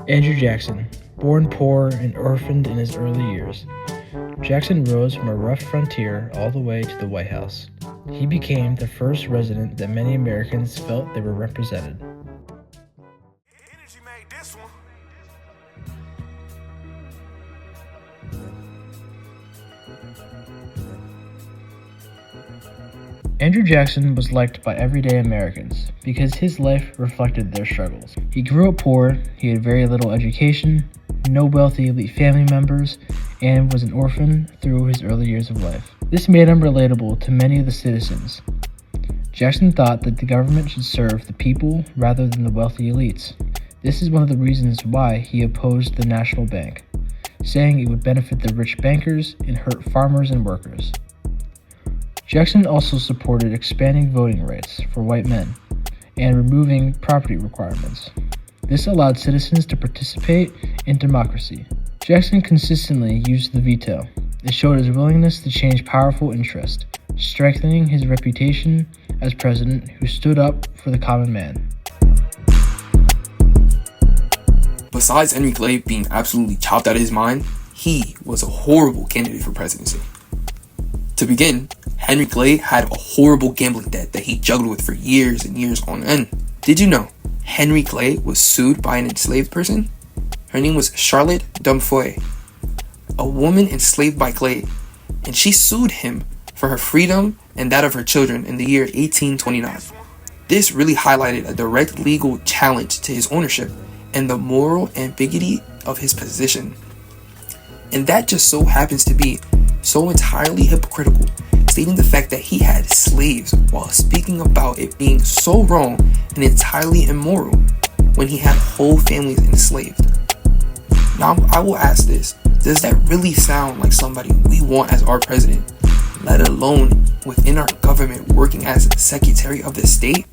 Andrew Jackson, born poor and orphaned in his early years. Jackson rose from a rough frontier all the way to the White House. He became the first resident that many Americans felt they were represented. Andrew Jackson was liked by everyday Americans because his life reflected their struggles. He grew up poor, he had very little education, no wealthy elite family members, and was an orphan through his early years of life. This made him relatable to many of the citizens. Jackson thought that the government should serve the people rather than the wealthy elites. This is one of the reasons why he opposed the national bank, saying it would benefit the rich bankers and hurt farmers and workers. Jackson also supported expanding voting rights for white men and removing property requirements. This allowed citizens to participate in democracy. Jackson consistently used the veto. It showed his willingness to change powerful interests, strengthening his reputation as president who stood up for the common man. Besides Henry Clay being absolutely chopped out of his mind, he was a horrible candidate for presidency. To begin, Henry Clay had a horrible gambling debt that he juggled with for years and years on end. Did you know Henry Clay was sued by an enslaved person? Her name was Charlotte Dumfoy, a woman enslaved by Clay, and she sued him for her freedom and that of her children in the year 1829. This really highlighted a direct legal challenge to his ownership and the moral ambiguity of his position. And that just so happens to be so entirely hypocritical, stating the fact that he had slaves while speaking about it being so wrong and entirely immoral when he had whole families enslaved. Now I will ask this, does that really sound like somebody we want as our president, let alone within our government working as Secretary of the State?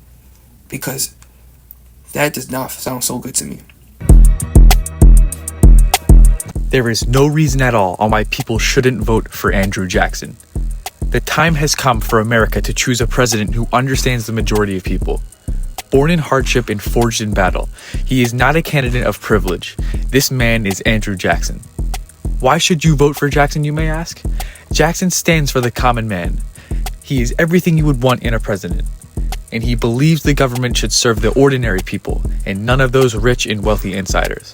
Because that does not sound so good to me. There is no reason at all on why people shouldn't vote for Andrew Jackson. The time has come for America to choose a president who understands the majority of people. Born in hardship and forged in battle, he is not a candidate of privilege. This man is Andrew Jackson. Why should you vote for Jackson, you may ask? Jackson stands for the common man. He is everything you would want in a president. And he believes the government should serve the ordinary people and none of those rich and wealthy insiders.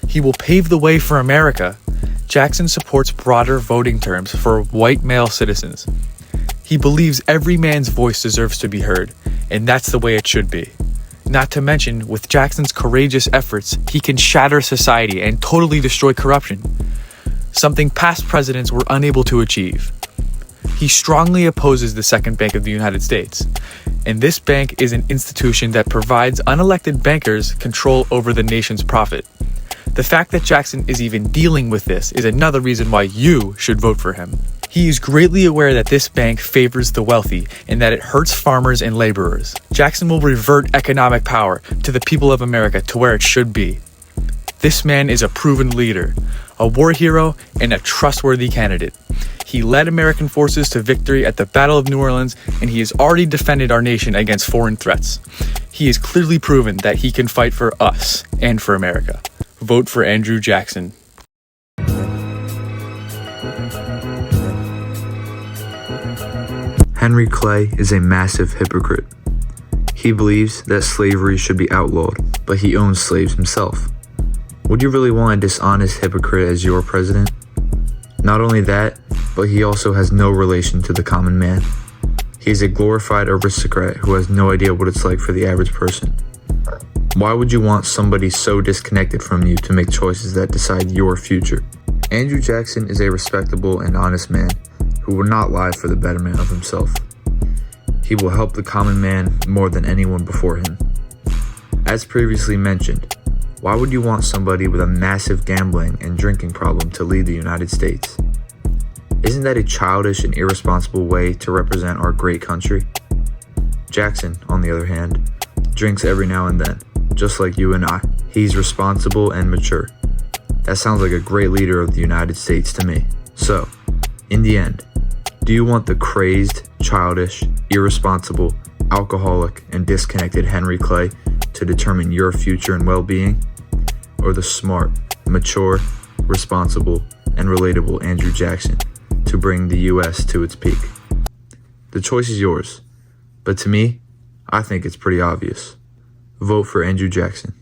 He will pave the way for America. Jackson supports broader voting terms for white male citizens. He believes every man's voice deserves to be heard, and that's the way it should be. Not to mention, with Jackson's courageous efforts, he can shatter society and totally destroy corruption, something past presidents were unable to achieve. He strongly opposes the Second Bank of the United States, and this bank is an institution that provides unelected bankers control over the nation's profit. The fact that Jackson is even dealing with this is another reason why you should vote for him. He is greatly aware that this bank favors the wealthy and that it hurts farmers and laborers. Jackson will revert economic power to the people of America to where it should be. This man is a proven leader, a war hero, and a trustworthy candidate. He led American forces to victory at the Battle of New Orleans, and he has already defended our nation against foreign threats. He has clearly proven that he can fight for us and for America. Vote for Andrew Jackson. Henry Clay is a massive hypocrite. He believes that slavery should be outlawed, but he owns slaves himself. Would you really want a dishonest hypocrite as your president? Not only that, but he also has no relation to the common man. He is a glorified aristocrat who has no idea what it's like for the average person. Why would you want somebody so disconnected from you to make choices that decide your future? Andrew Jackson is a respectable and honest man who will not lie for the betterment of himself. He will help the common man more than anyone before him. As previously mentioned, why would you want somebody with a massive gambling and drinking problem to lead the United States? Isn't that a childish and irresponsible way to represent our great country? Jackson, on the other hand, drinks every now and then, just like you and I. He's responsible and mature. That sounds like a great leader of the United States to me. So, in the end, do you want the crazed, childish, irresponsible, alcoholic, and disconnected Henry Clay to determine your future and well-being? or the smart, mature, responsible, and relatable Andrew Jackson to bring the U.S. to its peak? The choice is yours, but to me, I think it's pretty obvious. Vote for Andrew Jackson.